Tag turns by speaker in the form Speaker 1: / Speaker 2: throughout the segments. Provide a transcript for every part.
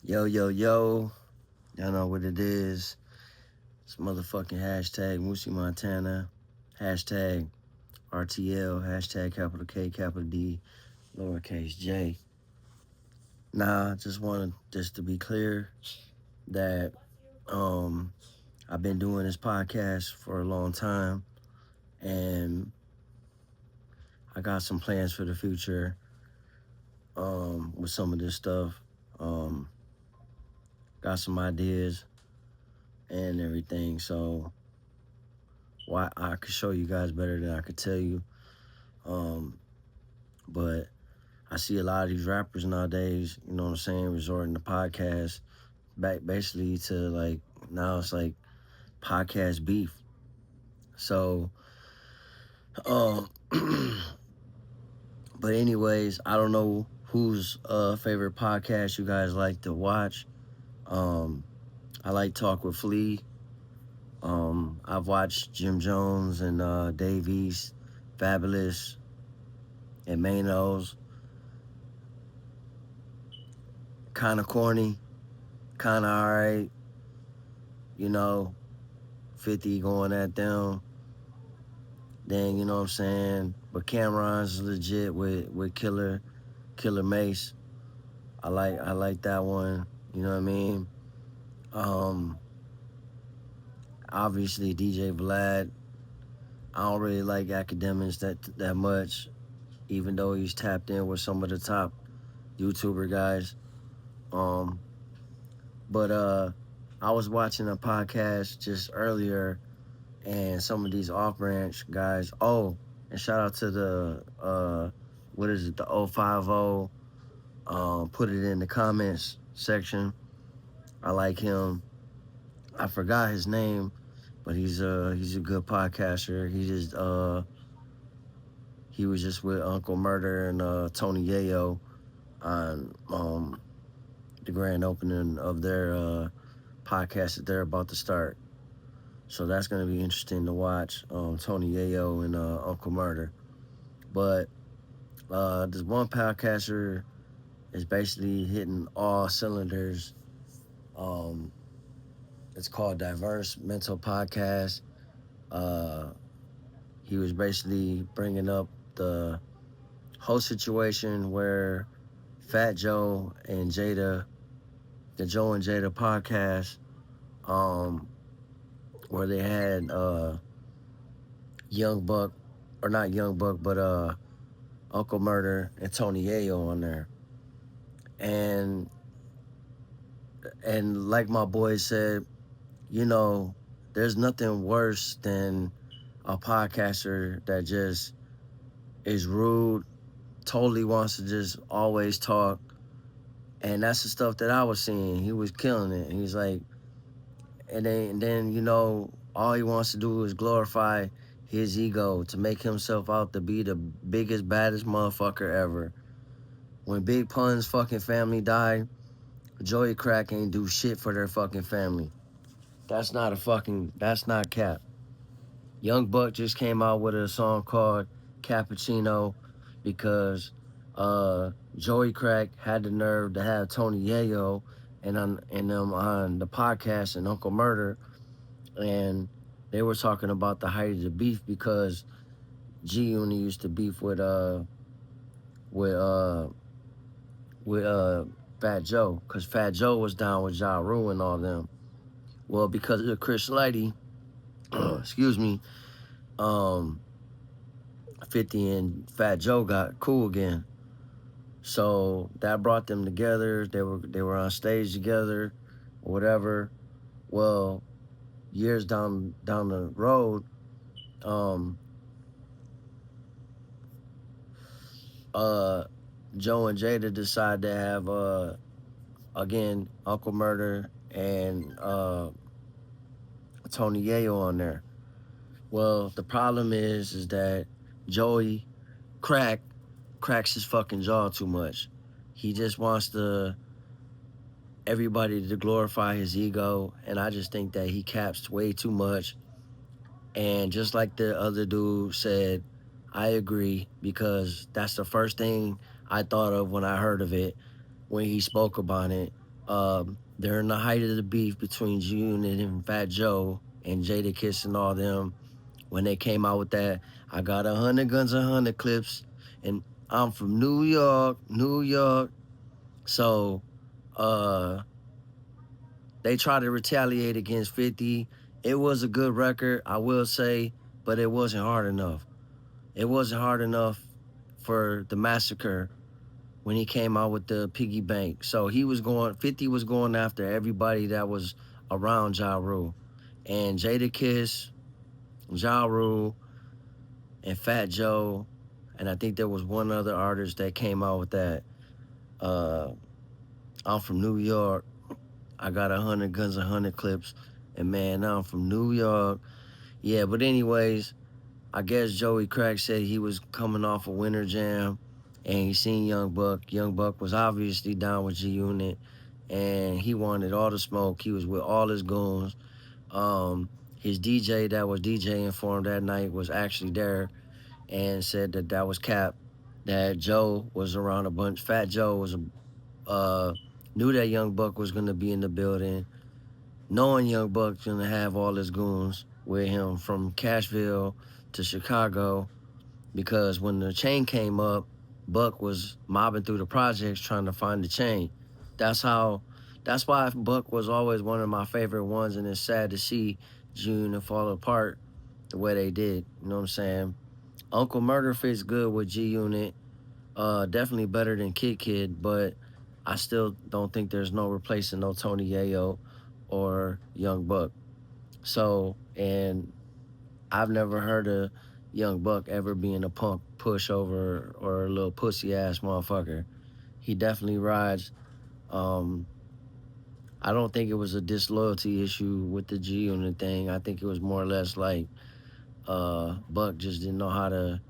Speaker 1: Yo, yo, yo. Y'all know what it is. It's motherfucking hashtag Moosey Montana. Hashtag RTL. Hashtag capital K, capital D, lowercase J. Nah, I just wanted just to be clear that I've been doing this podcast for a long time and I got some plans for the future with some of this stuff. Got some ideas and everything. So why I could show you guys better than I could tell you. But I see a lot of these rappers nowadays, you know what I'm saying, resorting to podcasts back basically to like now it's like podcast beef. So but anyways, I don't know whose favorite podcast you guys like to watch. I like Talk with Flea. I've watched Jim Jones and Dave East, Fabulous, and Manos. Kind of corny, kind of alright. You know, 50 going at them. Then, you know what I'm saying? But Cameron's legit with Killer Mace. I like that one. You know what I mean? Obviously DJ Vlad. I don't really like academics that much, even though he's tapped in with some of the top YouTuber guys. But I was watching a podcast just earlier, and some of these off-branch guys. Oh, and shout out to the what is it? The 050. Put it in the comments section. I like him. I forgot his name, but he's a good podcaster. He was just with Uncle Murder and Tony Yayo on the grand opening of their podcast that they're about to start. So that's going to be interesting to watch, Tony Yayo and Uncle Murder. But this one podcaster is basically hitting all cylinders. It's called Diverse Mental Podcast. He was basically bringing up the whole situation where Fat Joe and Jada, the Joe and Jada podcast, where they had Young Buck, or not Young Buck, but Uncle Murder and Tony Yayo on there. And like my boy said, you know, there's nothing worse than a podcaster that just is rude, totally wants to just always talk. And that's the stuff that I was seeing. He was killing it. And he's like, and then, you know, all he wants to do is glorify his ego to make himself out to be the biggest, baddest motherfucker ever. When Big Pun's fucking family died, Joey Crack ain't do shit for their fucking family. That's not cap. Young Buck just came out with a song called Cappuccino because Joey Crack had the nerve to have Tony Yayo and them on the podcast and Uncle Murder, and they were talking about the height of the beef because G Unit used to beef with Fat Joe, because Fat Joe was down with Ja Rule and all them. Well, because of Chris Lighty, excuse me, 50 and Fat Joe got cool again. So that brought them together. They were on stage together, or whatever. Well, years down the road, Joe and Jada decided to have again Uncle Murder and Tony Yayo on there. Well, the problem is that Joey cracks his fucking jaw too much. He just wants everybody to glorify his ego, and I just think that he caps way too much. And just like the other dude said, I agree, because that's the first thing I thought of when I heard of it, when he spoke about it. During the height of the beef between G Unit and Fat Joe and Jada Kiss and all them, when they came out with that, I got 100 guns, 100 clips, and I'm from New York, New York. So uh they tried to retaliate against 50. It was a good record, I will say, but it wasn't hard enough. It wasn't hard enough for the massacre when he came out with the piggy bank. So 50 was going after everybody that was around Ja Rule. And Jada Kiss, Ja Rule, and Fat Joe, and I think there was one other artist that came out with that. Uh, I'm from New York. I got 100 guns, 100 clips, and man, I'm from New York. Yeah, but anyways, I guess Joey Crack said he was coming off a Winter Jam, and he seen Young Buck. Young Buck was obviously down with G Unit, and he wanted all the smoke. He was with all his goons. His DJ that was DJing for him that night was actually there and said that that was cap. That Joe was around a bunch. Fat Joe was uh knew that Young Buck was gonna be in the building, knowing Young Buck's gonna have all his goons with him from Cashville to Chicago. Because when the chain came up, Buck was mobbing through the projects trying to find the chain. That's how. That's why Buck was always one of my favorite ones, and it's sad to see June and fall apart the way they did. You know what I'm saying? Uncle Murder fits good with G Unit. Definitely better than Kid, but I still don't think there's no replacing no Tony Yayo or Young Buck. So, and I've never heard of Young Buck ever being a punk pushover or a little pussy ass motherfucker. He definitely rides. Um, I don't think it was a disloyalty issue with the G Unit thing. I think it was more or less like Buck just didn't know how to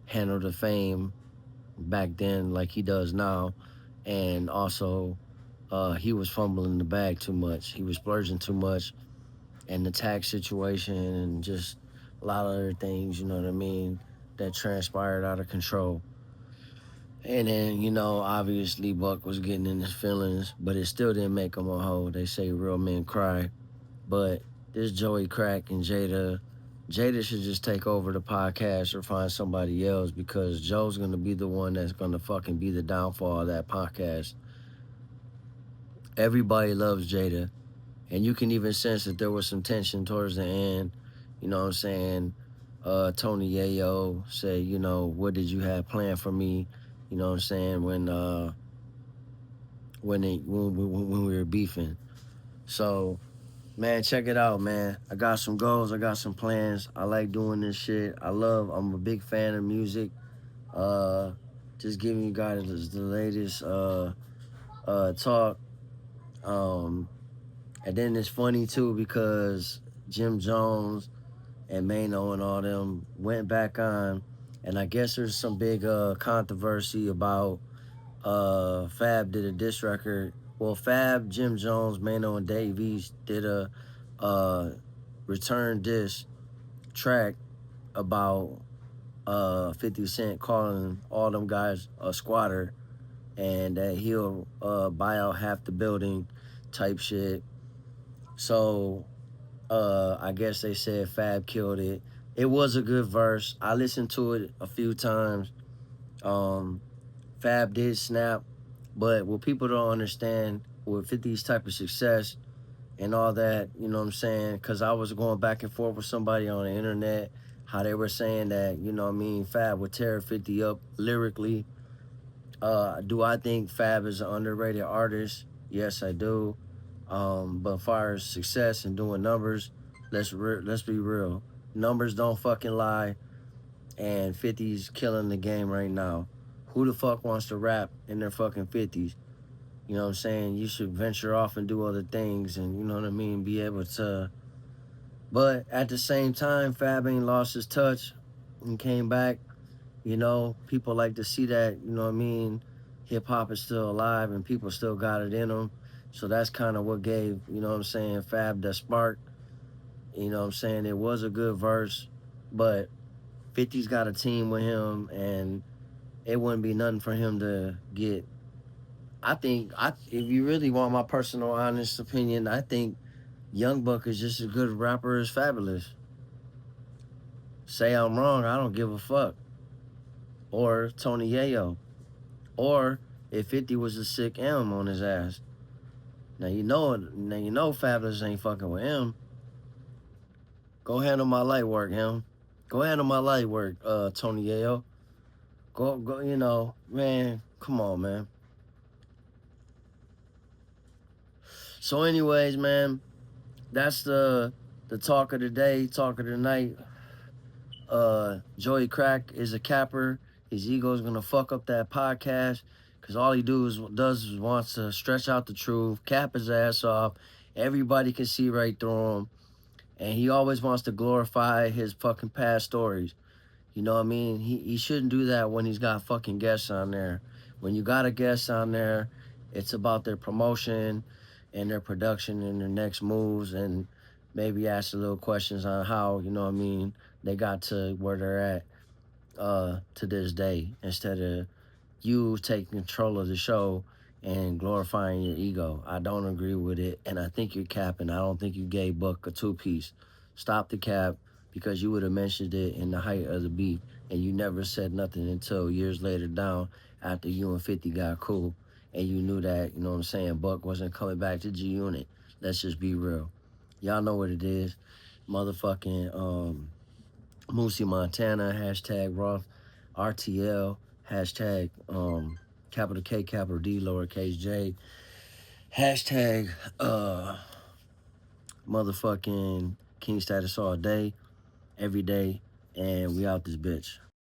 Speaker 1: handle the fame back then like he does now. And also he was fumbling the bag too much. He was splurging too much, and the tax situation and just a lot of other things, you know what I mean, that transpired out of control. And then, obviously Buck was getting in his feelings, but it still didn't make him a hoe. They say real men cry. But this Joey Crack and Jada should just take over the podcast or find somebody else, because Joe's gonna be the one that's gonna fucking be the downfall of that podcast. Everybody loves Jada. And you can even sense that there was some tension towards the end. You know what I'm saying? Tony Yayo said, what did you have planned for me? You know what I'm saying? When we were beefing. So, man, check it out, man. I got some goals. I got some plans. I like doing this shit. I'm a big fan of music. Uh, just giving you guys the latest talk. Um, and then it's funny too because Jim Jones and Mano and all them went back on, and I guess there's some big controversy about Fab did a diss record. Well, Fab, Jim Jones, Mano, and Dave East did a uh, return diss track about 50 Cent calling all them guys a squatter, and that he'll buy out half the building type shit. So I guess they said Fab killed it. It was a good verse. I listened to it a few times. Um, Fab did snap, but what people don't understand with 50's type of success and all that, you know what I'm saying? Because I was going back and forth with somebody on the internet, how they were saying that, Fab would tear 50 up lyrically. Do I think Fab is an underrated artist? Yes, I do. But as far as success and doing numbers, let's be real. Numbers don't fucking lie, and 50's killing the game right now. Who the fuck wants to rap in their fucking 50s? You know what I'm saying? You should venture off and do other things, and you know what I mean, be able to. But at the same time, Fab ain't lost his touch and came back. People like to see that, you know what I mean? Hip hop is still alive and people still got it in them. So that's kind of what gave, you know what I'm saying, Fab the spark. You know what I'm saying? It was a good verse, but 50's got a team with him, and it wouldn't be nothing for him to get If you really want my personal honest opinion, I think Young Buck is just as good a rapper as Fabulous. Say I'm wrong, I don't give a fuck. Or Tony Yayo. Or if 50 was a sick M on his ass. Now you know Fabulous ain't fucking with him. Go handle my light work, him. Go handle my light work, Tony Yayo. Go, man, come on, man. So anyways, man, that's the talk of the day, talk of the night. Joey Crack is a capper. His ego is gonna fuck up that podcast because all he does is wants to stretch out the truth, cap his ass off. Everybody can see right through him, and he always wants to glorify his fucking past stories. You know what I mean? He shouldn't do that when he's got fucking guests on there. When you got a guest on there, it's about their promotion and their production and their next moves, and maybe ask a little questions on how, you know what I mean, they got to where they're at to this day, instead of you taking control of the show and glorifying your ego. I don't agree with it, and I think you're capping. I don't think you gave Buck a two-piece. Stop the cap, because you would have mentioned it in the height of the beef, and you never said nothing until years later down after you and 50 got cool, and you knew that, you know what I'm saying, Buck wasn't coming back to G Unit. Let's just be real. Y'all know what it is. Motherfucking Moosey Montana, hashtag Roth RTL, hashtag capital K, capital D, lowercase J, hashtag motherfucking King Status all day, every day, and we out this bitch.